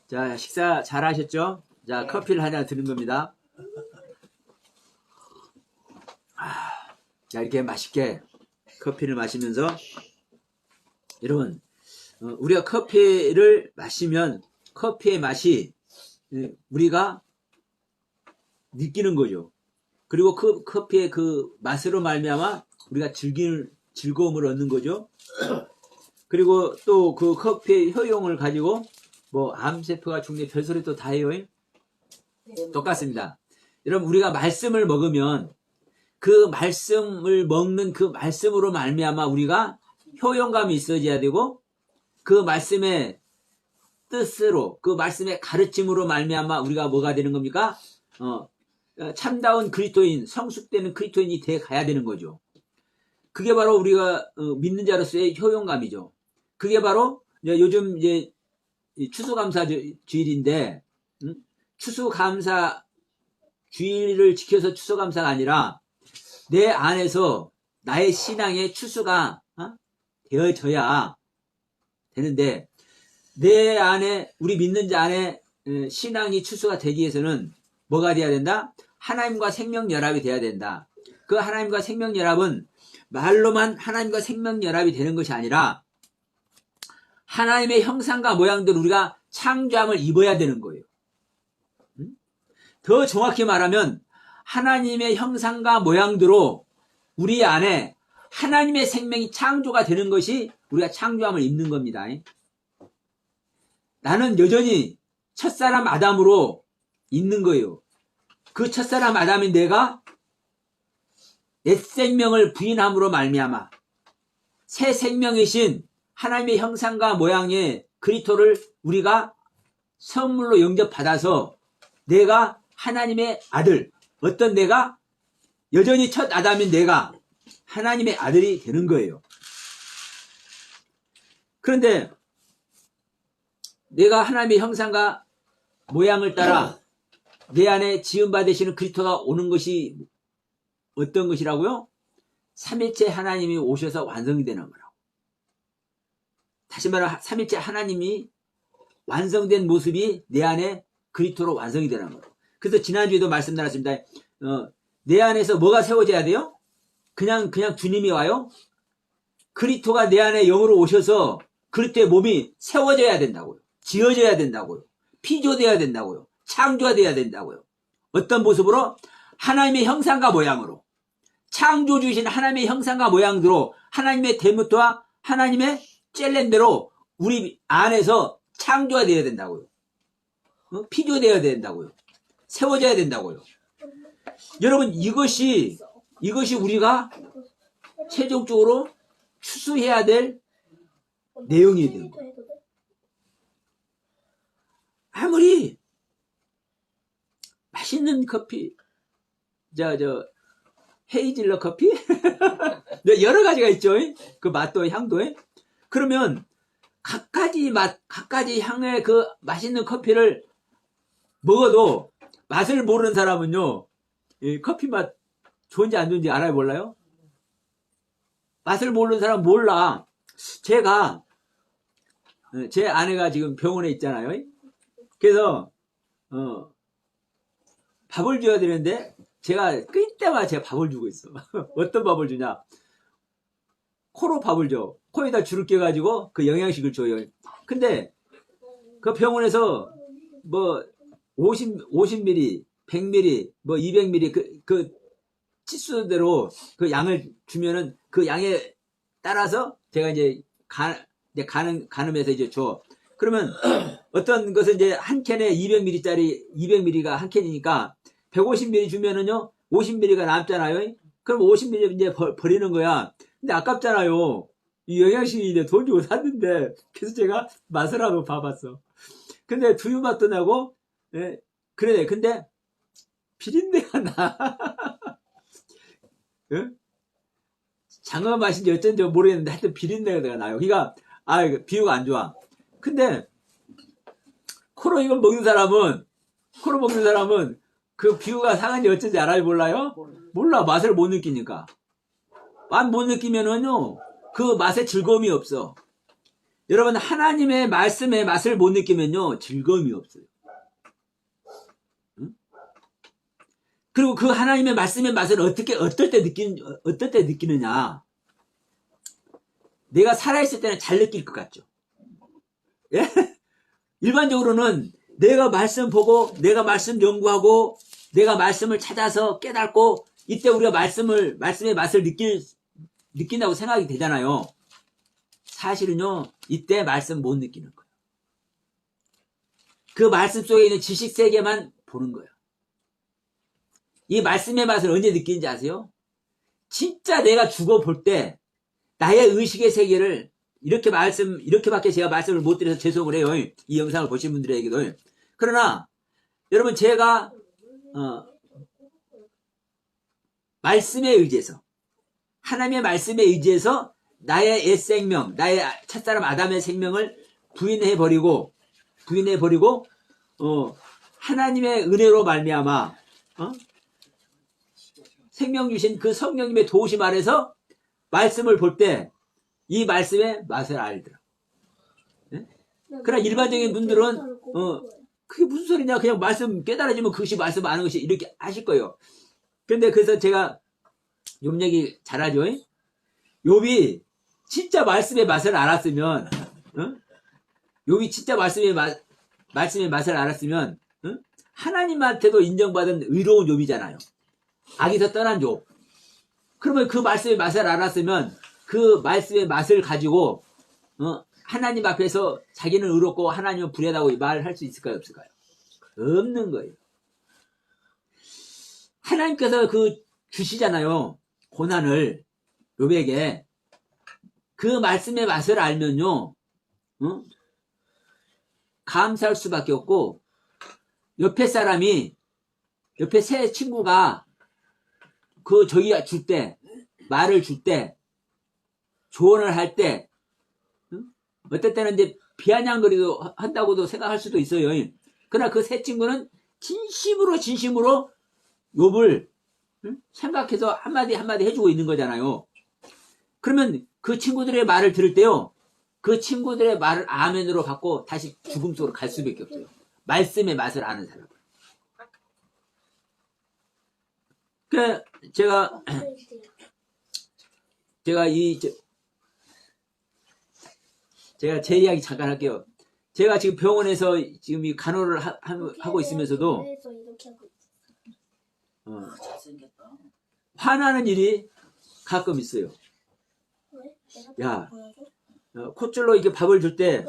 자, 식사 잘 하셨죠? 자, 커피를 하나 드는 겁니다. 자, 이렇게 맛있게 커피를 마시면서, 여러분, 우리가 커피를 마시면 커피의 맛이 우리가 느끼는 거죠. 그리고 그 커피의 그 맛으로 말미암아 우리가 즐거움을 얻는 거죠. 그리고 또 그 커피의 효용을 가지고 뭐 암세포가 죽네 별소리 또 다 해요. 똑같습니다. 여러분, 우리가 말씀을 먹으면 그 말씀을 먹는 그 말씀으로 말미암아 우리가 효용감이 있어져야 되고, 그 말씀의 뜻으로, 그 말씀의 가르침으로 말미암아 우리가 뭐가 되는 겁니까? 참다운 그리스도인, 성숙되는 그리스도인이 돼 가야 되는 거죠. 그게 바로 우리가 믿는 자로서의 효용감이죠. 그게 바로 요즘 이제 추수감사 주일인데, 추수감사 주일을 지켜서 추수감사가 아니라 내 안에서 나의 신앙의 추수가 되어져야 되는데, 내 안에, 우리 믿는 자 안에 신앙이 추수가 되기 위해서는 뭐가 돼야 된다? 하나님과 생명연합이 돼야 된다. 그 하나님과 생명연합은 말로만 하나님과 생명연합이 되는 것이 아니라 하나님의 형상과 모양대로 우리가 창조함을 입어야 되는 거예요. 더 정확히 말하면 하나님의 형상과 모양대로 우리 안에 하나님의 생명이 창조가 되는 것이 우리가 창조함을 입는 겁니다. 나는 여전히 첫사람 아담으로 있는 거예요. 그 첫사람 아담인 내가 옛 생명을 부인함으로 말미암아 새 생명이신 하나님의 형상과 모양의 그리스도를 우리가 선물로 영접받아서 내가 하나님의 아들, 어떤 내가 여전히 첫 아담인 내가 하나님의 아들이 되는 거예요. 그런데 내가 하나님의 형상과 모양을 따라 내 안에 지음받으시는 그리스도가 오는 것이 어떤 것이라고요? 삼일째 하나님이 오셔서 완성이 되는 거라고. 다시 말하면 삼일째 하나님이 완성된 모습이 내 안에 그리스도로 완성이 되는 거라고. 그래서 지난주에도 말씀 나눴습니다. 내 안에서 뭐가 세워져야 돼요? 그냥 주님이 와요? 그리스도가 내 안에 영으로 오셔서 그리스도의 몸이 세워져야 된다고요. 지어져야 된다고요. 피조되어야 된다고요. 창조되어야 된다고요. 어떤 모습으로? 하나님의 형상과 모양으로. 창조주신 하나님의 형상과 모양대로 하나님의 대무토와 하나님의 젤렌대로 우리 안에서 창조가 되어야 된다고요. 피조되어야 된다고요. 세워져야 된다고요. 여러분, 이것이 우리가 최종적으로 추수해야 될 내용이 되는 거예요. 아무리 맛있는 커피, 헤이즐넛 커피? 여러 가지가 있죠. 그 맛도 향도. 그러면 각가지 맛, 각가지 향의 그 맛있는 커피를 먹어도 맛을 모르는 사람은요, 커피 맛 좋은지 안 좋은지 알아요, 몰라요? 맛을 모르는 사람은 몰라. 제 아내가 지금 병원에 있잖아요. 그래서 밥을 줘야 되는데 제가 끓일 때마다 제가 밥을 주고 있어. 어떤 밥을 주냐? 코로 밥을 줘. 코에다 줄을 껴가지고 그 영양식을 줘요. 근데 그 병원에서 뭐 50ml, 100ml, 뭐 200ml 그 치수대로 그 양을 주면은 그 양에 따라서 제가 이제 가늠해서 이제 줘. 그러면 어떤 것은 이제 한 캔에 200ml가 한 캔이니까 150ml 주면은요 50ml가 남잖아요. 그럼 50ml 이제 버리는 거야. 근데 아깝잖아요. 이 영양식이 이제 돈 주고 샀는데. 그래서 제가 맛을 한번 봐봤어. 근데 두유 맛도 나고, 그래. 근데 비린내가 나. 장어 맛인지 어쩐지 모르겠는데 하여튼 비린내가 나요. 그러니까 비유가 안 좋아. 근데 코로 이걸 먹는 사람은 그 비유가 상한지 어쩐지 알아요, 몰라요? 몰라. 맛을 못 느끼니까. 맛 못 느끼면은요 그 맛에 즐거움이 없어. 여러분 하나님의 말씀의 맛을 못 느끼면요 즐거움이 없어요. 응? 그리고 그 하나님의 말씀의 맛을 어떨 때 느끼느냐? 내가 살아있을 때는 잘 느낄 것 같죠. 예? 일반적으로는 내가 말씀 보고 내가 말씀 연구하고 내가 말씀을 찾아서 깨닫고 이때 우리가 말씀의 맛을 느낀다고 생각이 되잖아요. 사실은요 이때 말씀 못 느끼는 거예요. 그 말씀 속에 있는 지식 세계만 보는 거예요. 이 말씀의 맛을 언제 느끼는지 아세요? 진짜 내가 죽어볼 때 나의 의식의 세계를 이렇게밖에 제가 말씀을 못 드려서 죄송을 해요. 이 영상을 보신 분들에게도. 그러나 여러분 제가 말씀에 의지해서 하나님의 말씀에 의지해서 나의 옛 생명, 나의 첫사람 아담의 생명을 부인해버리고 하나님의 은혜로 말미암아 생명 주신 그 성령님의 도우심 아래서 말씀을 볼 때 이 말씀의 맛을 알더라. 네? 그러나 일반적인 분들은 그게 무슨 소리냐 그냥 말씀 깨달아지면 그것이 말씀 아는 것이 이렇게 하실 거예요. 근데 그래서 제가 욥 얘기 잘하죠. 욥이 진짜 말씀의 맛을 알았으면 욥이 진짜 말씀의 맛을 알았으면 하나님한테도 인정받은 의로운 욥이잖아요. 악에서 떠난 욥. 그러면 그 말씀의 맛을 알았으면 그 말씀의 맛을 가지고 하나님 앞에서 자기는 의롭고 하나님은 불의하다고 말할 수 있을까요? 없을까요? 없는 거예요. 하나님께서 그 주시잖아요. 고난을 욥에게. 그 말씀의 맛을 알면요. 감사할 수밖에 없고 옆에 새 친구가 저기가 줄 때 말을 줄 때 조언을 할 때 어떨 때는 이제 비아냥거리도 한다고도 생각할 수도 있어요. 그러나 그 새 친구는 진심으로 욥을 생각해서 한마디 해주고 있는 거잖아요. 그러면 그 친구들의 말을 들을 때요. 그 친구들의 말을 아멘으로 받고 다시 죽음 속으로 갈 수밖에 없어요. 말씀의 맛을 아는 사람. 그 제가 제 이야기 잠깐 할게요. 제가 지금 병원에서 지금 이 간호를 하고 있으면서도 화나는 일이 가끔 있어요. 야, 콧줄로 이렇게 밥을 줄 때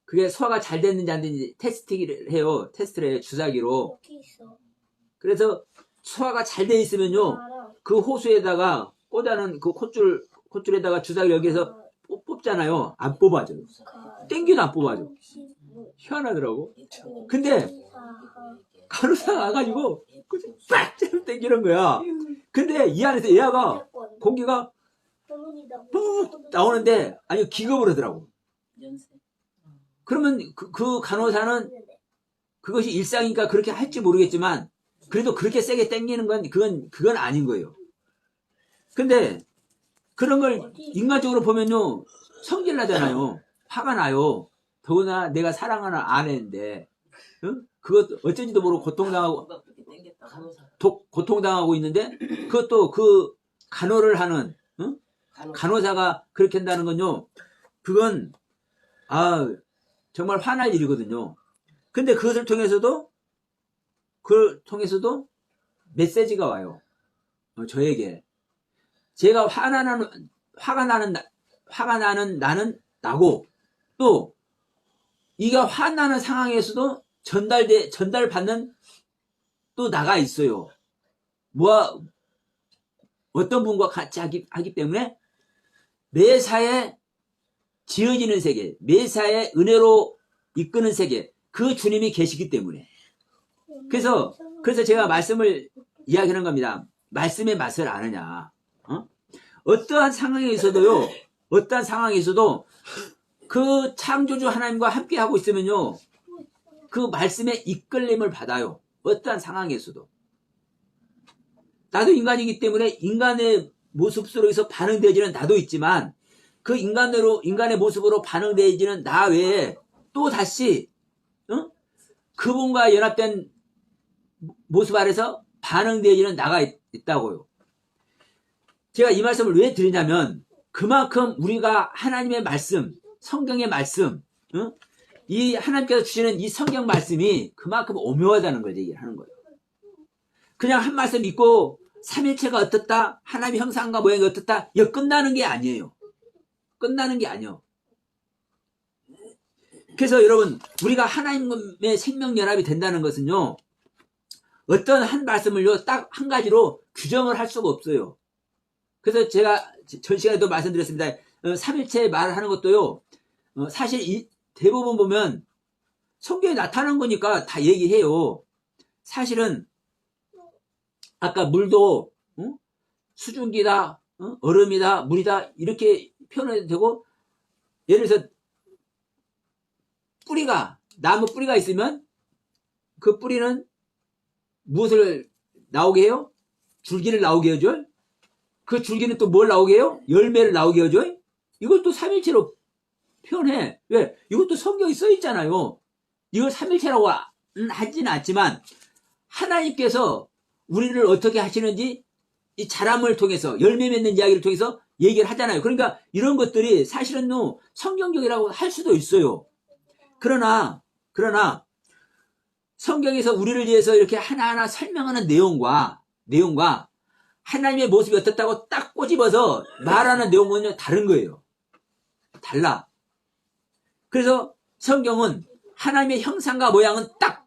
그게 소화가 잘 됐는지 안 됐는지 테스트를 해요. 주사기로. 그래서 소화가 잘 돼 있으면요, 그 호수에다가 꽂아놓은 그 콧줄에다가 주사기를 여기서 뽑잖아요. 안 뽑아줘요. 땡기도 안 뽑아줘. 희한하더라고. 근데 간호사가 와가지고 빡 땡기는 거야. 근데 이 안에서 얘가 공기가 푹 나오는데 아니 기겁을 하더라고. 그러면 그 간호사는 그것이 일상이니까 그렇게 할지 모르겠지만 그래도 그렇게 세게 땡기는 건 그건 아닌 거예요. 근데 그런 걸 인간적으로 보면요 성질 나잖아요. 화가 나요. 더구나 내가 사랑하는 아내인데 그것 어쩐지도 모르고 고통당하고 있는데 그것도 그 간호를 하는 간호사가 그렇게 한다는 건요 그건 정말 화날 일이거든요. 근데 그것을 통해서도 메시지가 와요. 저에게 제가 화가 나는 나는 나고 또 이가 화나는 상황에서도 전달받는 또 나가 있어요. 어떤 분과 같이 하기 때문에 매사에 지어지는 세계, 매사에 은혜로 이끄는 세계, 그 주님이 계시기 때문에. 그래서 제가 말씀을 이야기하는 겁니다. 말씀의 맛을 아느냐. 어떠한 상황에서도 그 창조주 하나님과 함께 하고 있으면요. 그 말씀의 이끌림을 받아요. 어떠한 상황에서도. 나도 인간이기 때문에 인간의 모습 속에서 반응되어지는 나도 있지만 그 인간의 모습으로 반응되어지는 나 외에 또 다시 그분과 연합된 모습 아래서 반응되어지는 나가 있다고요. 제가 이 말씀을 왜 드리냐면 그만큼 우리가 하나님의 말씀, 성경의 말씀, 이 하나님께서 주시는 이 성경 말씀이 그만큼 오묘하다는 걸 얘기를 하는 거예요. 그냥 한 말씀 믿고 삼일체가 어떻다, 하나님의 형상과 모양이 어떻다, 이거 끝나는 게 아니에요. 끝나는 게 아니에요. 그래서 여러분, 우리가 하나님의 생명연합이 된다는 것은요, 어떤 한 말씀을요, 딱 한 가지로 규정을 할 수가 없어요. 그래서 제가 전 시간에도 말씀드렸습니다. 삼일체 말을 하는 것도요, 사실 대부분 보면 성경에 나타난 거니까 다 얘기해요. 사실은 아까 물도 수증기다, 얼음이다, 물이다 이렇게 표현해도 되고, 예를 들어서 나무 뿌리가 있으면 그 뿌리는 무엇을 나오게 해요? 줄기를 나오게 해줘. 그 줄기는 또 뭘 나오게 해요? 열매를 나오게 해줘. 이걸 또 삼일체로 표현해. 왜? 이것도 성경에 써 있잖아요. 이걸 삼일체라고 하지는 않지만 하나님께서 우리를 어떻게 하시는지 이 자람을 통해서 열매 맺는 이야기를 통해서 얘기를 하잖아요. 그러니까 이런 것들이 사실은 성경적이라고 할 수도 있어요. 그러나 성경에서 우리를 위해서 이렇게 하나하나 설명하는 내용과 하나님의 모습이 어떻다고 딱 꼬집어서 말하는 내용은 다른 거예요. 달라. 그래서 성경은 하나님의 형상과 모양은 딱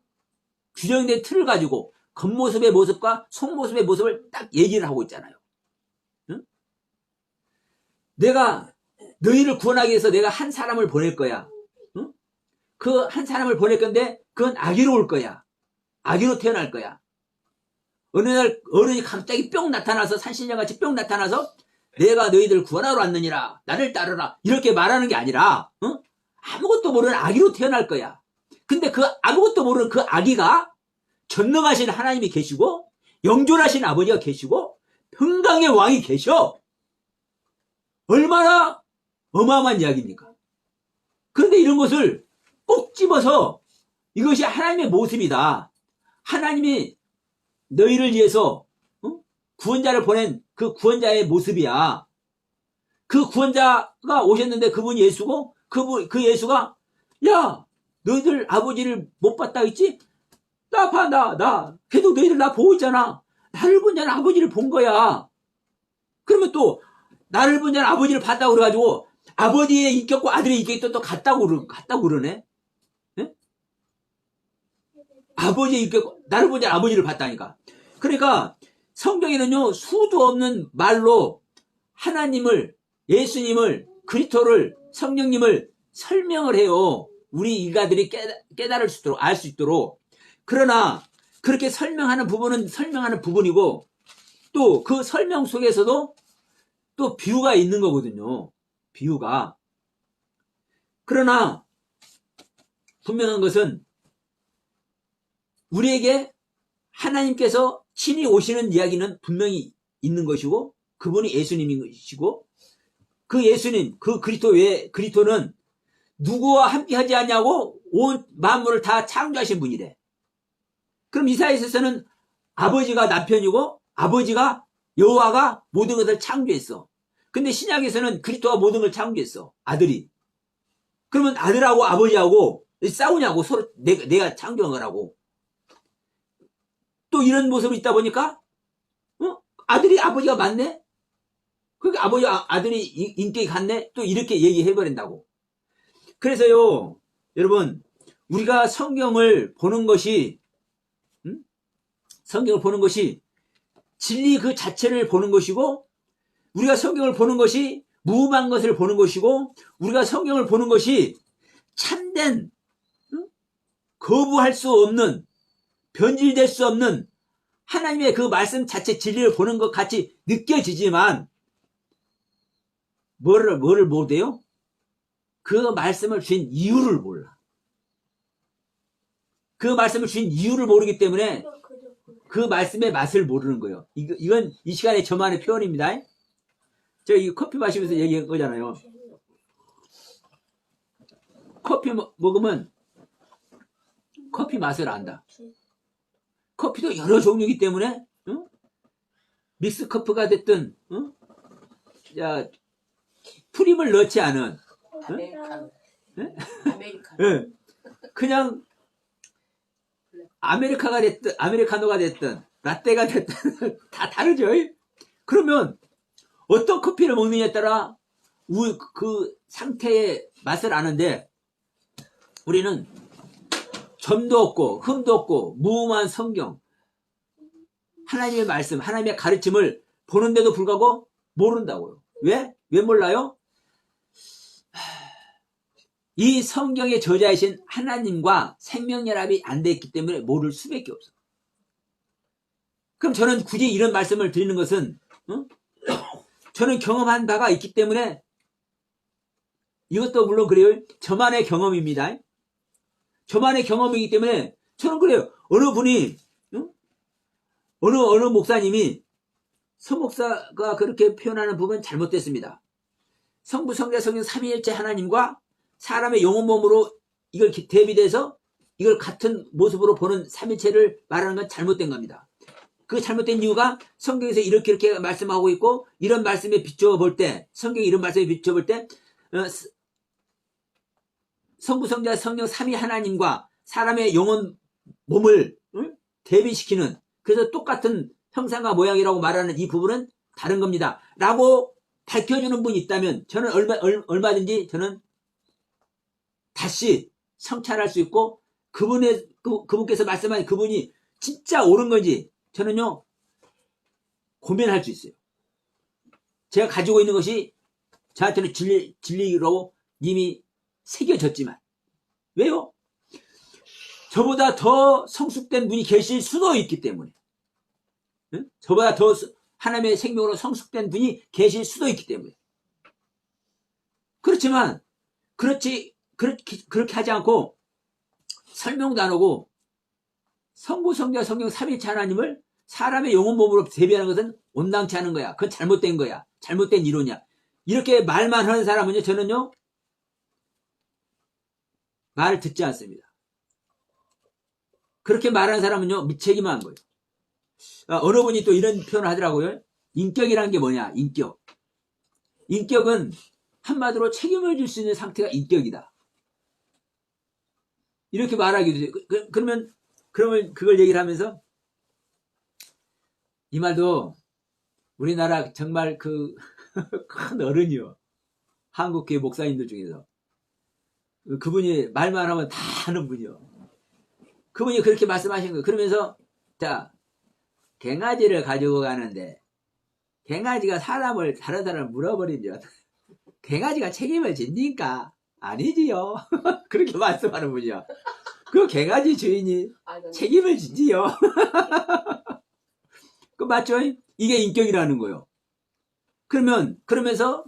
규정된 틀을 가지고 겉모습의 모습과 속모습의 모습을 딱 얘기를 하고 있잖아요. 응? 내가 너희를 구원하기 위해서 내가 한 사람을 보낼 거야. 응? 그 한 사람을 보낼 건데 그건 아기로 올 거야. 아기로 태어날 거야. 어느 날 어른이 갑자기 뿅 나타나서 산신령같이 뿅 나타나서 내가 너희들 구원하러 왔느니라 나를 따르라 이렇게 말하는 게 아니라 아무것도 모르는 아기로 태어날 거야. 근데 그 아무것도 모르는 그 아기가 전능하신 하나님이 계시고 영존하신 아버지가 계시고 평강의 왕이 계셔. 얼마나 어마어마한 이야기입니까? 그런데 이런 것을 꼭 집어서 이것이 하나님의 모습이다. 하나님이 너희를 위해서 구원자를 보낸 그 구원자의 모습이야. 그 구원자가 오셨는데 그분이 예수고 그 예수가 야 너희들 아버지를 못 봤다 했지? 나 봐, 나. 걔도 너희들 나 보고 있잖아. 나를 본 자는 아버지를 본 거야. 그러면 또, 나를 본 자는 아버지를 봤다고 그래가지고, 아버지의 인격과 아들의 인격이 또 같다고 그러네? 네? 아버지의 인격, 나를 본 자는 아버지를 봤다니까. 그러니까, 성경에는요, 수도 없는 말로 하나님을, 예수님을, 그리스도를, 성령님을 설명을 해요. 우리 일가들이 깨달을 수 있도록, 알 수 있도록. 그러나 그렇게 설명하는 부분은 설명하는 부분이고 또 그 설명 속에서도 또 비유가 있는 거거든요. 비유가. 그러나 분명한 것은 우리에게 하나님께서 친히 오시는 이야기는 분명히 있는 것이고 그분이 예수님인 것이고 그 예수님, 그 그리스도는 누구와 함께 하지 않냐고 온 만물을 다 창조하신 분이래. 그럼 이사야서는 아버지가 남편이고 아버지가 여호와가 모든 것을 창조했어. 근데 신약에서는 그리스도가 모든 걸 창조했어. 아들이. 그러면 아들하고 아버지하고 싸우냐고 서로 내가 창조한 거라고. 또 이런 모습이 있다 보니까 아들이 아버지가 맞네? 그러니까 아들이 인격이 같네? 또 이렇게 얘기해버린다고. 그래서요 여러분 우리가 성경을 보는 것이 진리 그 자체를 보는 것이고 우리가 성경을 보는 것이 무음한 것을 보는 것이고 우리가 성경을 보는 것이 참된 거부할 수 없는 변질될 수 없는 하나님의 그 말씀 자체 진리를 보는 것 같이 느껴지지만 뭐를 못해요? 그 말씀을 주신 이유를 몰라. 그 말씀을 주신 이유를 모르기 때문에 그 말씀의 맛을 모르는 거예요. 이건 이 시간에 저만의 표현입니다. 제가 이 커피 마시면서 얘기한 거잖아요. 커피 먹으면 커피 맛을 안다. 커피도 여러 종류이기 때문에 믹스 커피가 됐든 야, 프림을 넣지 않은 아메리카노. 예? 아메리카노. 예. 그냥 아메리카노가 됐든 라떼가 됐든 다 다르죠. 그러면 어떤 커피를 먹느냐에 따라 그 상태의 맛을 아는데, 우리는 점도 없고 흠도 없고 무음한 성경, 하나님의 말씀, 하나님의 가르침을 보는데도 불구하고 모른다고요. 왜? 왜 몰라요? 이 성경의 저자이신 하나님과 생명연합이 안 됐기 때문에 모를 수밖에 없어. 그럼 저는 굳이 이런 말씀을 드리는 것은 저는 경험한 바가 있기 때문에, 이것도 물론 그래요. 저만의 경험입니다. 저만의 경험이기 때문에 저는 그래요. 어느 분이 어느 목사님이, 서목사가 그렇게 표현하는 부분은 잘못됐습니다. 성부, 성자, 성령 삼위일체 하나님과 사람의 영혼 몸으로 이걸 대비돼서 이걸 같은 모습으로 보는 삼위체를 말하는 건 잘못된 겁니다. 그 잘못된 이유가 성경에서 이렇게 말씀하고 있고, 이런 말씀에 비춰볼 때, 성경이 이런 말씀에 비춰볼 때 성부, 성자, 성령 삼위 하나님과 사람의 영혼 몸을 대비시키는, 그래서 똑같은 형상과 모양이라고 말하는 이 부분은 다른 겁니다 라고 밝혀주는 분이 있다면, 저는 얼마든지 저는 다시 성찰할 수 있고, 그분께서 말씀하신 그분이 진짜 옳은 건지 저는요 고민할 수 있어요. 제가 가지고 있는 것이 저한테는 진리로 이미 새겨졌지만, 왜요? 저보다 더 성숙된 분이 계실 수도 있기 때문에, 저보다 더 하나님의 생명으로 성숙된 분이 계실 수도 있기 때문에. 그렇지만 그렇게 하지 않고 설명도 안 하고 성부, 성자, 성령 삼위일체 하나님을 사람의 영혼 몸으로 대비하는 것은 온당치 않은 거야. 그건 잘못된 거야. 잘못된 이론이야. 이렇게 말만 하는 사람은요, 저는요 말을 듣지 않습니다. 그렇게 말하는 사람은요 무책임한 거예요. 어느 분이 또 이런 표현을 하더라고요. 인격이라는 게 뭐냐? 인격은 한마디로 책임을 질 수 있는 상태가 인격이다. 이렇게 말하기도 해요. 그러면 그걸 얘기를 하면서, 이 말도 우리나라 정말 그 큰 어른이요, 한국교회 목사님들 중에서 그분이 말만 하면 다 하는 분이요. 그분이 그렇게 말씀하신 거예요. 그러면서, 자, 갱아지를 가지고 가는데 갱아지가 다른 사람을 물어버리면 갱아지가 책임을 집니까? 아니지요. 그렇게 말씀하는 분이요. 그 갱아지 주인이 책임을 지지요. 그 맞죠? 이게 인격이라는 거예요. 그러면서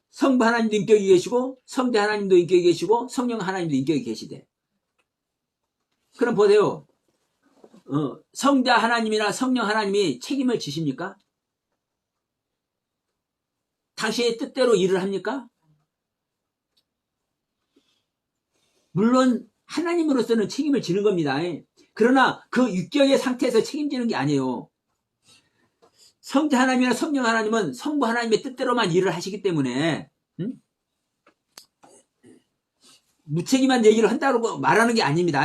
성부 하나님도 인격이 계시고, 성자 하나님도 인격이 계시고, 성령 하나님도 인격이 계시대. 그럼 보세요. 성자 하나님이나 성령 하나님이 책임을 지십니까? 당신의 뜻대로 일을 합니까? 물론 하나님으로서는 책임을 지는 겁니다. 그러나 그 육격의 상태에서 책임지는 게 아니에요. 성자 하나님이나 성령 하나님은 성부 하나님의 뜻대로만 일을 하시기 때문에 무책임한 얘기를 한다고 말하는 게 아닙니다.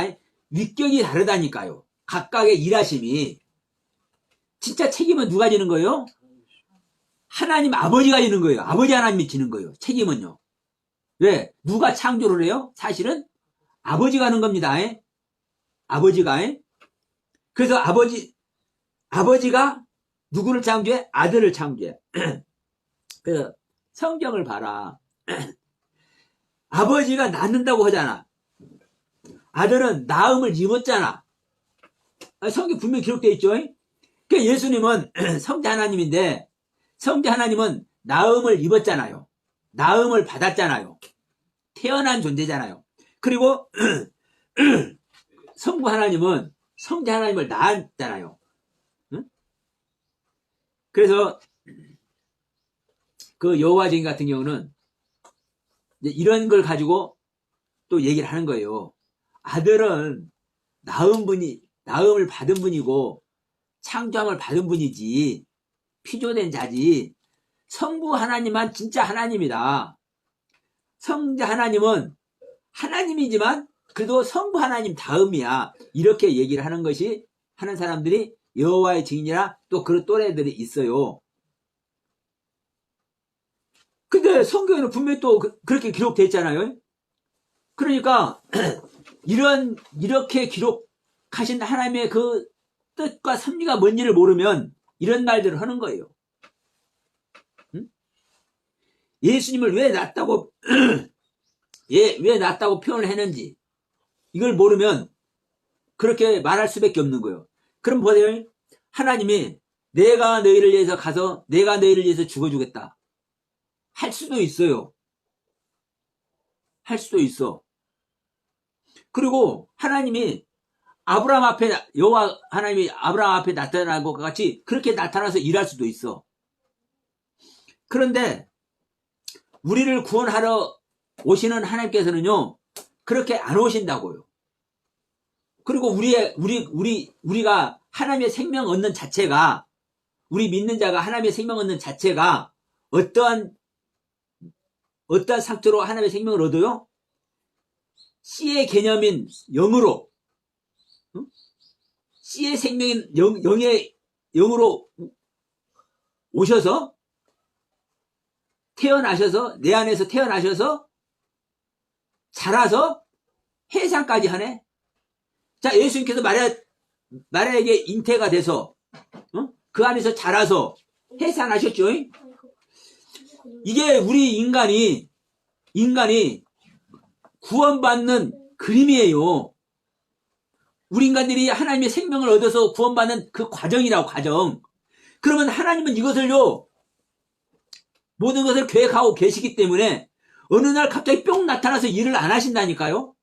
육격이 다르다니까요. 각각의 일하심이. 진짜 책임은 누가 지는 거예요? 하나님 아버지가 지는 거예요. 아버지 하나님이 지는 거예요. 책임은요. 왜? 누가 창조를 해요? 사실은 아버지가 하는 겁니다. 아버지가. 그래서 아버지가 누구를 창조해? 아들을 창조해. 그래서 성경을 봐라. 아버지가 낳는다고 하잖아. 아들은 낳음을 입었잖아. 성경 분명히 기록되어 있죠. 그러니까 예수님은 성자 하나님인데, 성자 하나님은 낳음을 입었잖아요. 낳음을 받았잖아요. 태어난 존재잖아요. 그리고 성부 하나님은 성자 하나님을 낳았잖아요. 그래서 그 여호와 증인 같은 경우는 이런 걸 가지고 또 얘기를 하는 거예요. 아들은 낳음을 받은 분이고 창조함을 받은 분이지 피조된 자지. 성부 하나님만 진짜 하나님이다. 성자 하나님은 하나님이지만 그래도 성부 하나님 다음이야. 이렇게 얘기를 하는 사람들이 여호와의 증인이라 또 그런 또래들이 있어요. 근데 성경에는 분명히 또 그렇게 기록되어 있잖아요. 그러니까 이렇게 기록하신 하나님의 그 뜻과 섭리가 뭔지를 모르면 이런 말들을 하는 거예요. 응? 예수님을 왜 낳았다고 왜 낳았다고 표현을 했는지 이걸 모르면 그렇게 말할 수밖에 없는 거예요. 그럼 보세요. 하나님이 내가 너희를 위해서 가서 내가 너희를 위해서 죽어주겠다. 할 수도 있어요. 할 수도 있어. 그리고 하나님이 아브라함 앞에 여호와 하나님이 아브라함 앞에 나타난 것과 같이 그렇게 나타나서 일할 수도 있어. 그런데 우리를 구원하러 오시는 하나님께서는요 그렇게 안 오신다고요. 그리고 우리가 하나님의 생명 얻는 자체가 우리 믿는 자가 하나님의 생명 얻는 자체가 어떠한 상태로 하나님의 생명을 얻어요? 씨의 개념인 영으로 씨의 생명인 영으로 오셔서 태어나셔서 내 안에서 태어나셔서 자라서 해산까지 하네. 자, 예수님께서 마리아에게 잉태가 돼서 그 안에서 자라서 해산하셨죠. 이게 우리 인간이 구원받는 그림이에요. 우리 인간들이 하나님의 생명을 얻어서 구원받는 그 과정이라고, 과정. 그러면 하나님은 이것을요 모든 것을 계획하고 계시기 때문에 어느 날 갑자기 뿅 나타나서 일을 안 하신다니까요.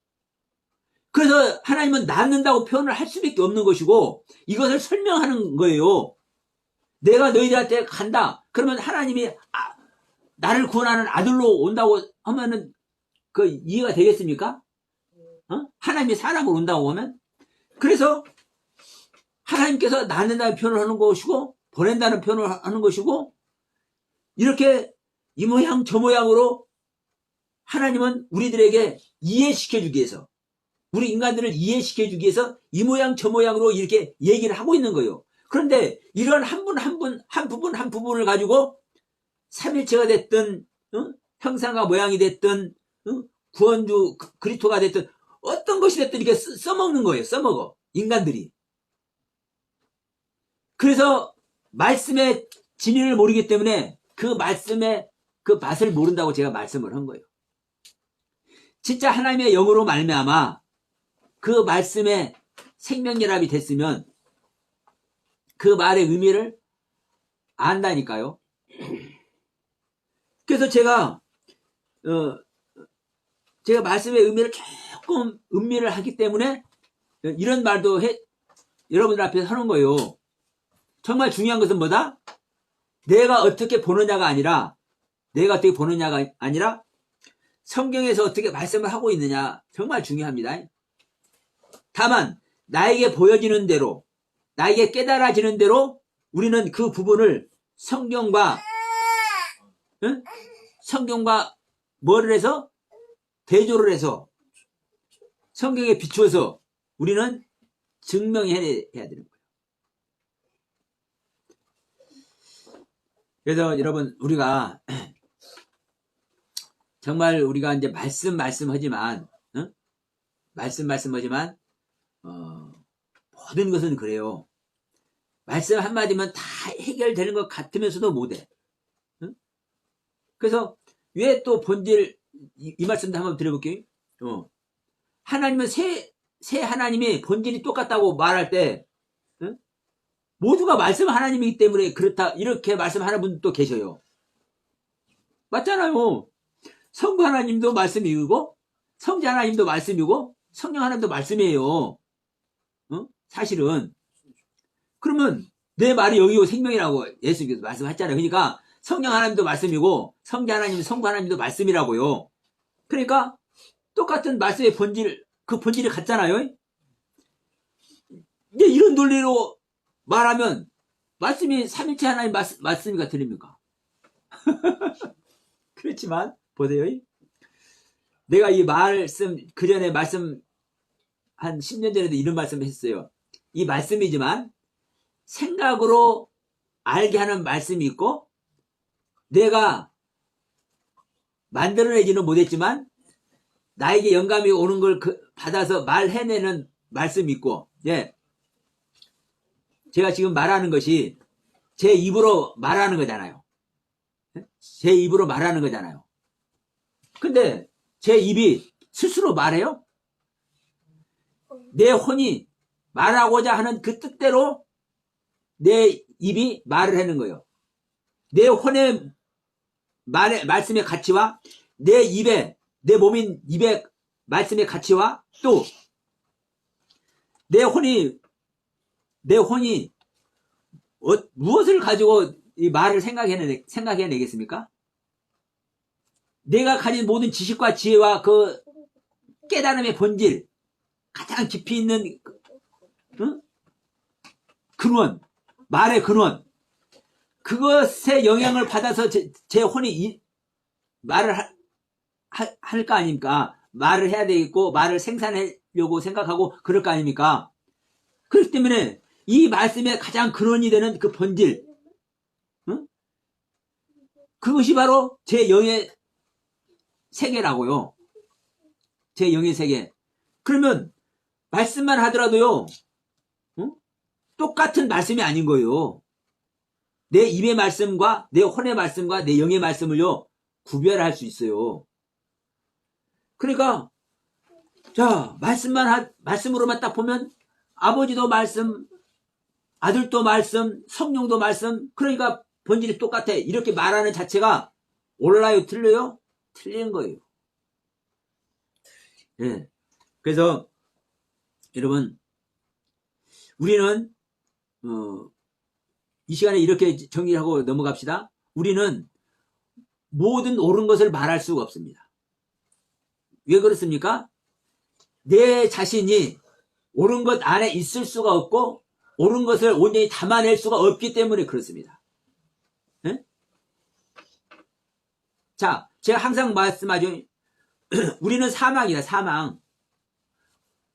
그래서 하나님은 낳는다고 표현을 할 수밖에 없는 것이고 이것을 설명하는 거예요. 내가 너희들한테 간다. 그러면 하나님이 나를 구원하는 아들로 온다고 하면은 그 이해가 되겠습니까? 하나님이 사람으로 온다고 하면? 그래서 하나님께서 낳는다는 표현을 하는 것이고 보낸다는 표현을 하는 것이고 이렇게 이 모양 저 모양으로 하나님은 우리들에게 이해시켜주기 위해서 우리 인간들을 이해시켜주기 위해서 이 모양 저 모양으로 이렇게 얘기를 하고 있는 거예요. 그런데 이런 한 부분을 가지고 삼일체가 됐든 형상과 모양이 됐든 구원주 그리스도가 됐든 어떤 것이 됐든 이렇게 써먹는 거예요. 써먹어 인간들이. 그래서 말씀의 진리를 모르기 때문에 그 말씀의 그 맛을 모른다고 제가 말씀을 한 거예요. 진짜 하나님의 영으로 말미암아 그 말씀의 생명결합이 됐으면 그 말의 의미를 안다니까요. 그래서 제가 말씀의 의미를 조금 음미를 하기 때문에 이런 말도 여러분들 앞에서 하는 거예요. 정말 중요한 것은 뭐다? 내가 어떻게 보느냐가 아니라 성경에서 어떻게 말씀을 하고 있느냐 정말 중요합니다. 다만 나에게 보여지는 대로 나에게 깨달아지는 대로 우리는 그 부분을 성경과 뭐를 해서 대조를 해서 성경에 비추어서 우리는 증명해야 되는 거예요. 그래서 여러분 우리가 정말 우리가 이제 말씀하지만 모든 것은 그래요. 말씀 한마디면 다 해결되는 것 같으면서도 못해. 그래서 왜 또 본질 이 말씀도 한번 드려볼게요. 하나님은 새 하나님이 본질이 똑같다고 말할 때 모두가 말씀 하나님이기 때문에 그렇다 이렇게 말씀하는 분도 계셔요. 맞잖아요. 성부 하나님도 말씀이고 성자 하나님도 말씀이고 성령 하나님도 말씀이에요. 사실은. 그러면 내 말이 영이고 생명이라고 예수님께서 말씀하셨잖아요. 그러니까 성령 하나님도 말씀이고 성자 하나님, 성부 하나님도 말씀이라고요. 그러니까 똑같은 말씀의 본질, 그 본질이 같잖아요. 이제 이런 논리로 말하면 말씀이 삼일체 하나님 말씀이가 들립니까? 그렇지만 보세요. 내가 이 말씀 그 전에 말씀 한 10년 전에도 이런 말씀을 했어요. 이 말씀이지만 생각으로 알게 하는 말씀이 있고 내가 만들어내지는 못했지만 나에게 영감이 오는 걸 받아서 말해내는 말씀이 있고, 예. 제가 지금 말하는 것이 제 입으로 말하는 거잖아요. 제 입으로 말하는 거잖아요. 근데 제 입이 스스로 말해요? 내 혼이 말하고자 하는 그 뜻대로 내 입이 말을 하는 거예요. 내 혼의 말씀의 가치와 내 입에, 내 몸인 입의 말씀의 가치와 또 내 혼이 무엇을 가지고 이 말을 생각해내겠습니까? 내가 가진 모든 지식과 지혜와 그 깨달음의 본질, 가장 깊이 있는 근원, 말의 근원, 그것에 영향을 받아서 제 혼이 말을 할 거 아닙니까? 말을 해야 되겠고 말을 생산하려고 생각하고 그럴 거 아닙니까? 그렇기 때문에 이 말씀의 가장 근원이 되는 그 본질, 그것이 바로 제 영의 세계라고요. 제 영의 세계. 그러면 말씀만 하더라도요, 똑같은 말씀이 아닌 거예요. 내 입의 말씀과 내 혼의 말씀과 내 영의 말씀을요 구별할 수 있어요. 그러니까 자, 말씀으로만 딱 보면 아버지도 말씀, 아들도 말씀, 성령도 말씀, 그러니까 본질이 똑같아. 이렇게 말하는 자체가 옳아요, 틀려요? 틀린 거예요. 예. 그래서 여러분, 우리는 이 시간에 이렇게 정리하고 넘어갑시다. 우리는 모든 옳은 것을 말할 수가 없습니다. 왜 그렇습니까? 내 자신이 옳은 것 안에 있을 수가 없고 옳은 것을 온전히 담아낼 수가 없기 때문에 그렇습니다. 네? 자, 제가 항상 말씀하죠. 우리는 사망이다, 사망.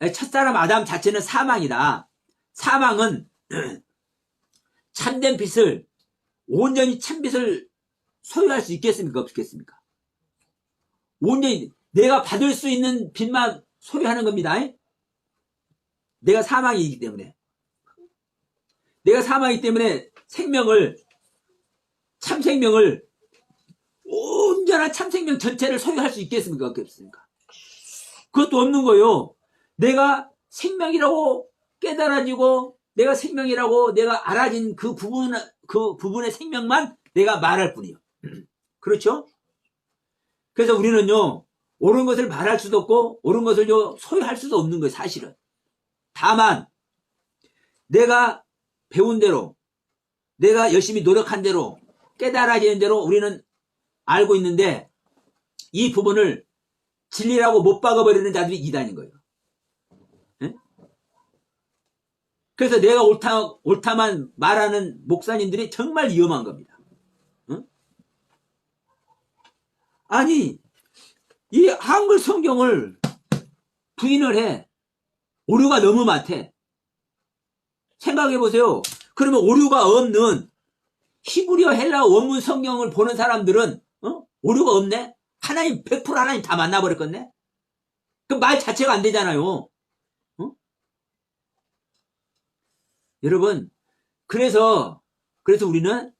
첫사람 아담 자체는 사망이다. 사망은 참된 빛을, 온전히 참빛을 소유할 수 있겠습니까? 없겠습니까? 온전히 내가 받을 수 있는 빛만 소유하는 겁니다. 내가 사망이기 때문에. 내가 사망이기 때문에 참생명을, 온전한 참생명 전체를 소유할 수 있겠습니까? 없겠습니까? 그것도 없는 거예요. 내가 생명이라고 깨달아지고, 내가 생명이라고 내가 알아진 그 부분의 생명만 내가 말할 뿐이요. 그렇죠? 그래서 우리는요, 옳은 것을 말할 수도 없고, 옳은 것을 소유할 수도 없는 거예요, 사실은. 다만, 내가 배운 대로, 내가 열심히 노력한 대로, 깨달아지는 대로 우리는 알고 있는데, 이 부분을 진리라고 못 박아버리는 자들이 이단인 거예요. 네? 그래서 내가 옳다만 말하는 목사님들이 정말 위험한 겁니다. 응? 아니, 이 한글 성경을 부인을 해. 오류가 너무 많대. 생각해보세요. 그러면 오류가 없는 히브리어 헬라어 원문 성경을 보는 사람들은 오류가 없네? 하나님 100% 하나님 다 만나버렸겠네? 그 말 자체가 안 되잖아요. 여러분, 그래서 우리는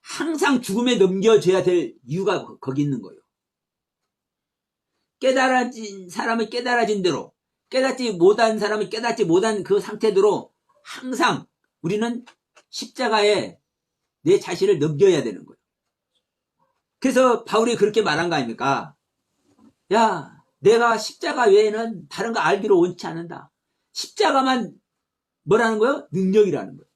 항상 죽음에 넘겨져야 될 이유가 거기 있는 거예요. 깨달아진 사람은 깨달아진 대로, 깨닫지 못한 사람은 깨닫지 못한 그 상태대로 항상 우리는 십자가에 내 자신을 넘겨야 되는 거예요. 그래서 바울이 그렇게 말한 거 아닙니까? 야, 내가 십자가 외에는 다른 거 알기로 원치 않는다. 십자가만 뭐라는 거예요? 능력이라는 거예요.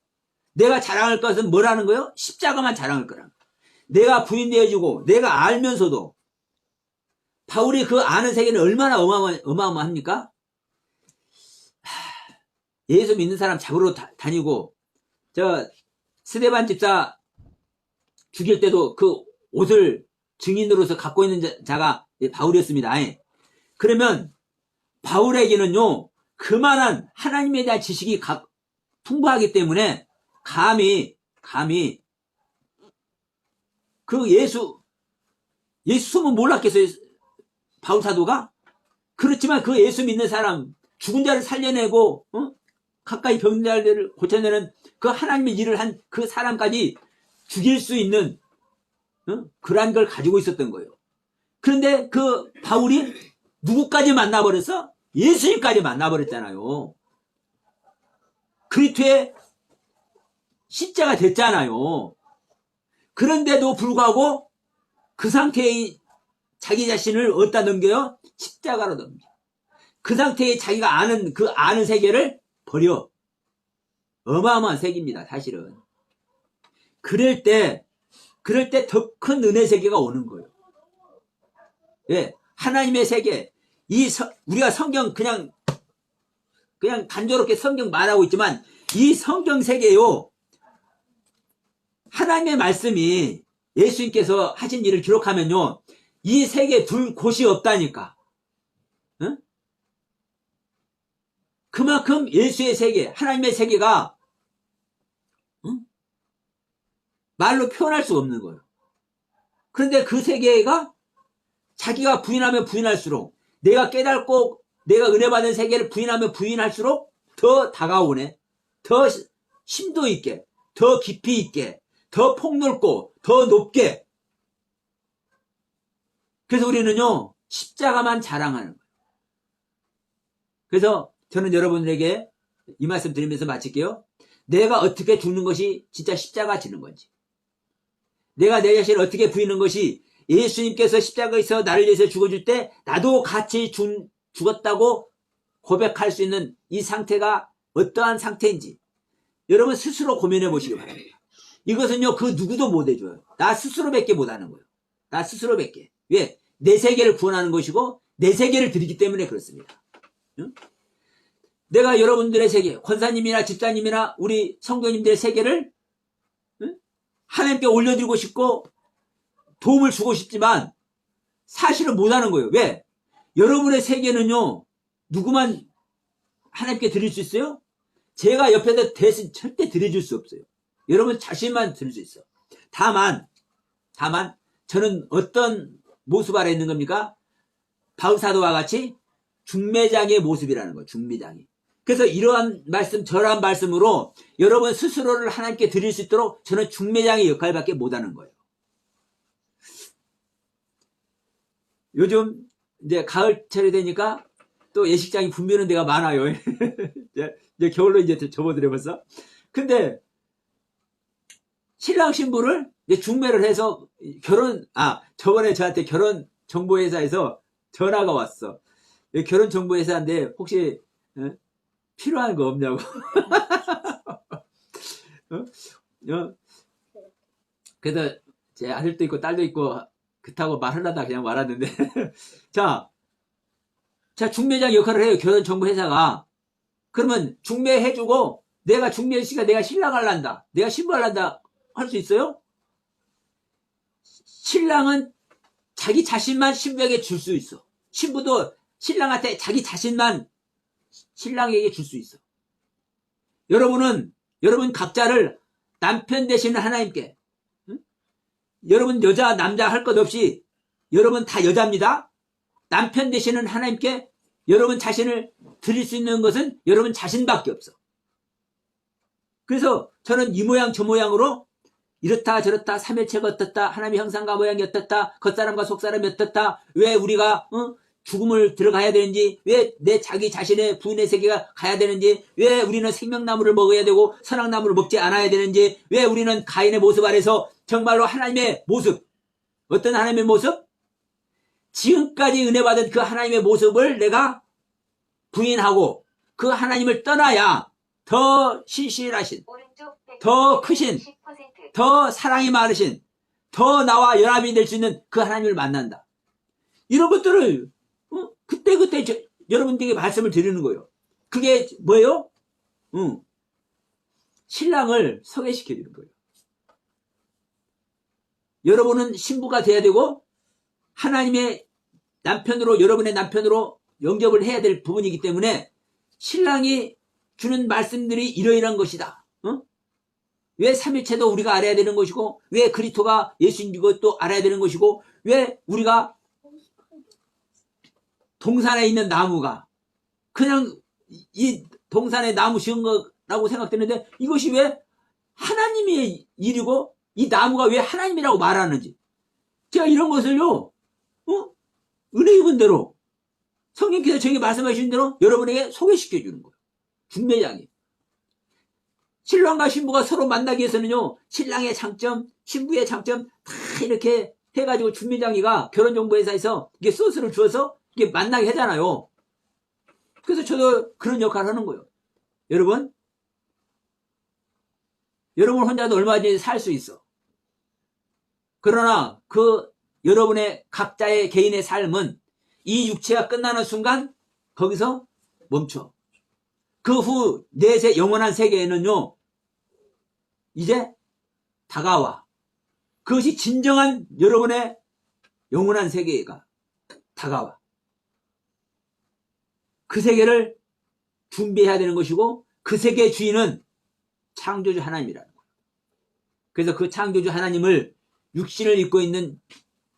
내가 자랑할 것은 뭐라는 거예요? 십자가만 자랑할 거라는 거예요. 내가 부인되어지고 내가 알면서도 바울이 그 아는 세계는 얼마나 어마어마합니까? 예수 믿는 사람 잡으러 다니고, 스데반 집사 죽일 때도 그 옷을 증인으로서 갖고 있는 자가 바울이었습니다. 그러면 바울에게는요, 그만한 하나님에 대한 지식이 풍부하기 때문에 감히 그 예수 소문 몰랐겠어요, 바울 사도가? 그렇지만 그 예수 믿는 사람, 죽은 자를 살려내고 가까이 병든 자를 고쳐내는 그 하나님의 일을 한 그 사람까지 죽일 수 있는 그러한 걸 가지고 있었던 거예요. 그런데 그 바울이 누구까지 만나버렸어? 예수님까지 만나버렸잖아요. 그리스도의 십자가 됐잖아요. 그런데도 불구하고 그 상태의 자기 자신을 어디다 넘겨요? 십자가로 넘겨. 그 상태에 자기가 아는 세계를 버려. 어마어마한 세계입니다, 사실은. 그럴 때 더 큰 은혜 세계가 오는 거예요. 예, 하나님의 세계. 우리가 성경 그냥 단조롭게 성경 말하고 있지만, 이 성경 세계요, 하나님의 말씀이 예수님께서 하신 일을 기록하면요, 이 세계 둘 곳이 없다니까. 응? 그만큼 예수의 세계, 하나님의 세계가 말로 표현할 수가 없는 거예요. 그런데 그 세계가 자기가 부인하면 부인할수록, 내가 깨닫고 내가 은혜 받은 세계를 부인하면 부인할수록 더 다가오네. 더 심도 있게, 더 깊이 있게, 더 폭넓고 더 높게. 그래서 우리는요, 십자가만 자랑하는 거예요. 그래서 저는 여러분들에게 이 말씀 드리면서 마칠게요. 내가 어떻게 죽는 것이 진짜 십자가 지는 건지, 내가 내 자신을 어떻게 부이는 것이 예수님께서 십자가에서 나를 위해서 죽어줄 때 나도 같이 죽었다고 고백할 수 있는 이 상태가 어떠한 상태인지 여러분 스스로 고민해 보시기 바랍니다. 이것은요, 그 누구도 못 해줘요. 나 스스로밖에 못하는 거예요. 나 스스로밖에. 왜? 내 세계를 구원하는 것이고 내 세계를 드리기 때문에 그렇습니다. 응? 내가 여러분들의 세계, 권사님이나 집사님이나 우리 성도님들의 세계를 하나님께 올려드리고 싶고 도움을 주고 싶지만 사실은 못하는 거예요. 왜? 여러분의 세계는요, 누구만 하나님께 드릴 수 있어요? 제가 옆에서 대신 절대 드려줄 수 없어요. 여러분 자신만 드릴 수 있어. 다만 저는 어떤 모습 아래 있는 겁니까? 바울 사도와 같이 중매장의 모습이라는 거예요. 중매장이. 그래서 이러한 말씀, 저러한 말씀으로 여러분 스스로를 하나님께 드릴 수 있도록 저는 중매장의 역할밖에 못하는 거예요. 요즘 이제 가을철이 되니까 또 예식장이 붐비는 데가 많아요. 이제 겨울로 이제 접어들어 벌써. 근데 신랑 신부를 이제 중매를 해서 저번에 저한테 결혼 정보회사에서 전화가 왔어. 결혼 정보회사인데 혹시 필요한 거 없냐고. 그래서 제 아들도 있고 딸도 있고 그렇다고 말하려다 그냥 말았는데 자 중매장 역할을 해요. 결혼 정보 회사가. 그러면 중매해주고 내가 중매시가 내가 신랑 할란다, 내가 신부 할란다 할 수 있어요? 신랑은 자기 자신만 신부에게 줄 수 있어. 신부도 신랑한테 자기 자신만 신랑에게 줄 수 있어. 여러분 각자를 남편 되시는 하나님께, 여러분 여자 남자 할 것 없이 여러분 다 여자입니다. 남편 되시는 하나님께 여러분 자신을 드릴 수 있는 것은 여러분 자신밖에 없어. 그래서 저는 이 모양 저 모양으로 이렇다 저렇다 삼일체가 어떻다, 하나님의 형상과 모양이 어떻다, 겉사람과 속사람이 어떻다, 왜 우리가 죽음을 들어가야 되는지, 왜 내 자기 자신의 부인의 세계가 가야 되는지, 왜 우리는 생명나무를 먹어야 되고 선악나무를 먹지 않아야 되는지, 왜 우리는 가인의 모습 아래서 정말로 하나님의 모습, 어떤 하나님의 모습? 지금까지 은혜 받은 그 하나님의 모습을 내가 부인하고 그 하나님을 떠나야 더 신실하신, 더 크신, 더 사랑이 많으신, 더 나와 연합이 될 수 있는 그 하나님을 만난다. 이런 것들을 그때그때 여러분들에게 말씀을 드리는 거예요. 그게 뭐예요? 신랑을 소개시켜 주는 거예요. 여러분은 신부가 돼야 되고 하나님의 남편으로, 여러분의 남편으로 영접을 해야 될 부분이기 때문에 신랑이 주는 말씀들이 이러이러한 것이다. 왜 삼위체도 우리가 알아야 되는 것이고, 왜 그리스도가 예수인 것도 알아야 되는 것이고, 왜 우리가 동산에 있는 나무가 그냥 이 동산에 나무 씌운 거라고 생각되는데, 이것이 왜 하나님의 일이고 이 나무가 왜 하나님이라고 말하는지, 제가 이런 것을요 은혜 입은 대로 성령께서 저에게 말씀하신 대로 여러분에게 소개시켜 주는 거예요. 중매장이. 신랑과 신부가 서로 만나기 위해서는요, 신랑의 장점, 신부의 장점 다 이렇게 해가지고 중매장이가 결혼정보회사에서 이게 소스를 주어서 이게 만나게 하잖아요. 그래서 저도 그런 역할을 하는 거예요. 여러분 혼자도 얼마든지 살 수 있어. 그러나 여러분의 각자의 개인의 삶은 이 육체가 끝나는 순간 거기서 멈춰. 그 후 내세 영원한 세계에는요, 이제 다가와. 그것이 진정한 여러분의 영원한 세계가 다가와. 그 세계를 준비해야 되는 것이고, 그 세계의 주인은 창조주 하나님이라는 거예요. 그래서 그 창조주 하나님을 육신을 입고 있는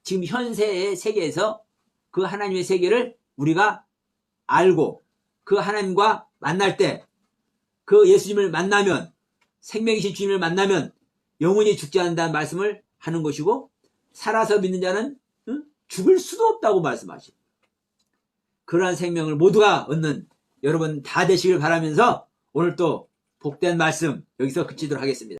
지금 현세의 세계에서 그 하나님의 세계를 우리가 알고 그 하나님과 만날 때, 그 예수님을 만나면, 생명이신 주님을 만나면 영원히 죽지 않는다는 말씀을 하는 것이고, 살아서 믿는 자는 죽을 수도 없다고 말씀하십니다. 그러한 생명을 모두가 얻는 여러분 다 되시길 바라면서 오늘 또 복된 말씀 여기서 그치도록 하겠습니다.